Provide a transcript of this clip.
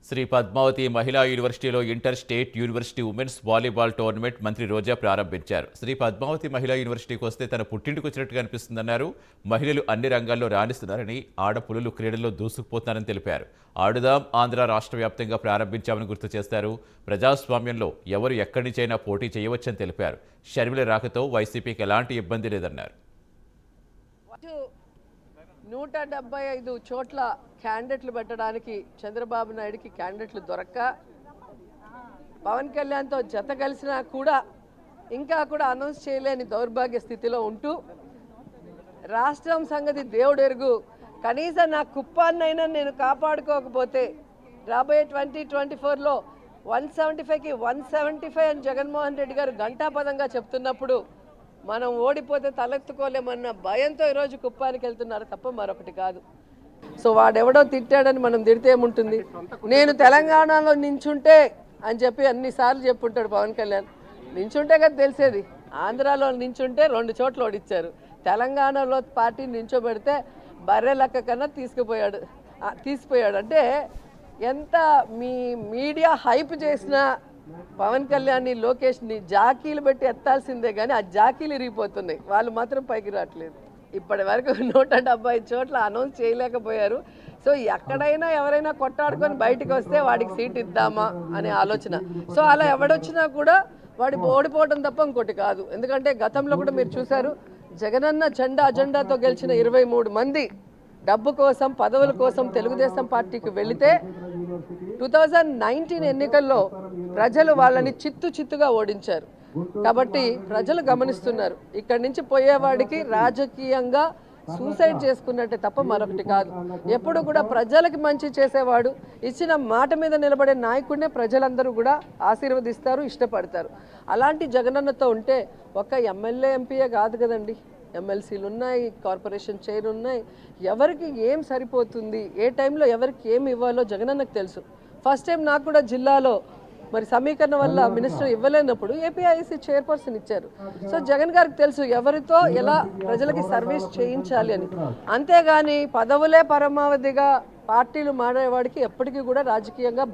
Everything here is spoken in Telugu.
శ్రీ పద్మావతి మహిళా యూనివర్సిటీలో inter state university women's volleyball tournament మంత్రి రోజా ప్రారంభించారు. శ్రీ పద్మావతి మహిళా యూనివర్సిటీకి వస్తే తన పుట్టింటికి వచ్చినట్టుగా అనిపిస్తుందన్నారు. మహిళలు అన్ని రంగాల్లో రాణిస్తున్నారని, ఆడపులులు క్రీడల్లో దూసుకుపోతున్నారని తెలిపారు. ఆడుదాం ఆంధ్ర రాష్ట్ర వ్యాప్తంగా ప్రారంభించామని గుర్తు చేశారు. ప్రజాస్వామ్యంలో ఎవరు ఎక్కడి నుంచైనా పోటీ చేయవచ్చని తెలిపారు. షర్మిల రాకతో వైసీపీకి ఎలాంటి ఇబ్బంది లేదన్నారు. 175 చోట్ల క్యాండిడేట్లు పెట్టడానికి చంద్రబాబు నాయుడుకి క్యాండిడేట్లు దొరక్క పవన్ కళ్యాణ్తో జత కలిసినా కూడా ఇంకా కూడా అనౌన్స్ చేయలేని దౌర్భాగ్య స్థితిలో ఉంటూ రాష్ట్రం సంగతి దేవుడు ఎరుగు, కనీసం నా కుప్పాన్నైనా నేను కాపాడుకోకపోతే రాబోయే 2024లో 175కి 175 అని జగన్మోహన్ రెడ్డి గారు ఘంటాపదంగా చెప్తున్నప్పుడు మనం ఓడిపోతే తలెత్తుకోలేమన్న భయంతో ఈరోజు కుప్పానికి వెళ్తున్నారు తప్ప మరొకటి కాదు. సో వాడెవడో తిట్టాడని మనం తిడితే ఏముంటుంది? నేను తెలంగాణలో నించుంటే అని చెప్పి అన్నిసార్లు చెప్పుంటాడు పవన్ కళ్యాణ్. నించుంటే కదా తెలిసేది. ఆంధ్రాలో నించుంటే 2 చోట్ల ఓడిచ్చారు. తెలంగాణలో పార్టీ నించోబెడితే బర్రె లెక్క కన్నా తీసిపోయాడు. అంటే ఎంత మీ మీడియా హైప్ చేసినా పవన్ కళ్యాణ్ని లోకేష్ని జాకీలు పెట్టి ఎత్తాల్సిందే కానీ ఆ జాకీలు ఇరిగిపోతున్నాయి, వాళ్ళు మాత్రం పైకి రావట్లేదు. ఇప్పటి వరకు 175 చోట్ల అనౌన్స్ చేయలేకపోయారు. సో ఎక్కడైనా ఎవరైనా కొట్టాడుకొని బయటకు వస్తే వాడికి సీట్ ఇద్దామా అనే ఆలోచన. సో అలా ఎవడొచ్చినా కూడా వాడి ఓడిపోవడం తప్ప ఇంకోటి కాదు. ఎందుకంటే గతంలో కూడా మీరు చూశారు, జగనన్న అజెండాతో గెలిచిన 23 మంది డబ్బు కోసం పదవుల కోసం తెలుగుదేశం పార్టీకి వెళితే 2019 ఎన్నికల్లో ప్రజలు వాళ్ళని చిత్తుగా ఓడించారు. కాబట్టి ప్రజలు గమనిస్తున్నారు. ఇక్కడి నుంచి పోయేవాడికి రాజకీయంగా సూసైడ్ చేసుకున్నట్టే తప్ప మరొకటి కాదు. ఎప్పుడు కూడా ప్రజలకి మంచి చేసేవాడు, ఇచ్చిన మాట మీద నిలబడే నాయకుడినే ప్రజలందరూ కూడా ఆశీర్వదిస్తారు, ఇష్టపడతారు. అలాంటి జగనన్నతో ఉంటే ఒక ఎమ్మెల్యే ఎంపీయే కాదు కదండి, ఎమ్మెల్సీలు ఉన్నాయి, కార్పొరేషన్ చైర్ ఉన్నాయి. ఎవరికి ఏం సరిపోతుంది, ఏ టైంలో ఎవరికి ఏం ఇవ్వాలో జగనన్నకు తెలుసు. ఫస్ట్ టైం నాకు కూడా జిల్లాలో మరి సమీకరణ వల్ల మినిస్టర్ ఇవ్వలేనప్పుడు ఏపీఐసి చైర్పర్సన్ ఇచ్చారు. సో జగన్ గారికి తెలుసు ఎవరితో ఎలా ప్రజలకి సర్వీస్ చేయించాలి అని. అంతేగాని పదవులే పరమావధిగా పార్టీలు మారేవాడికి ఎప్పటికీ కూడా రాజకీయంగా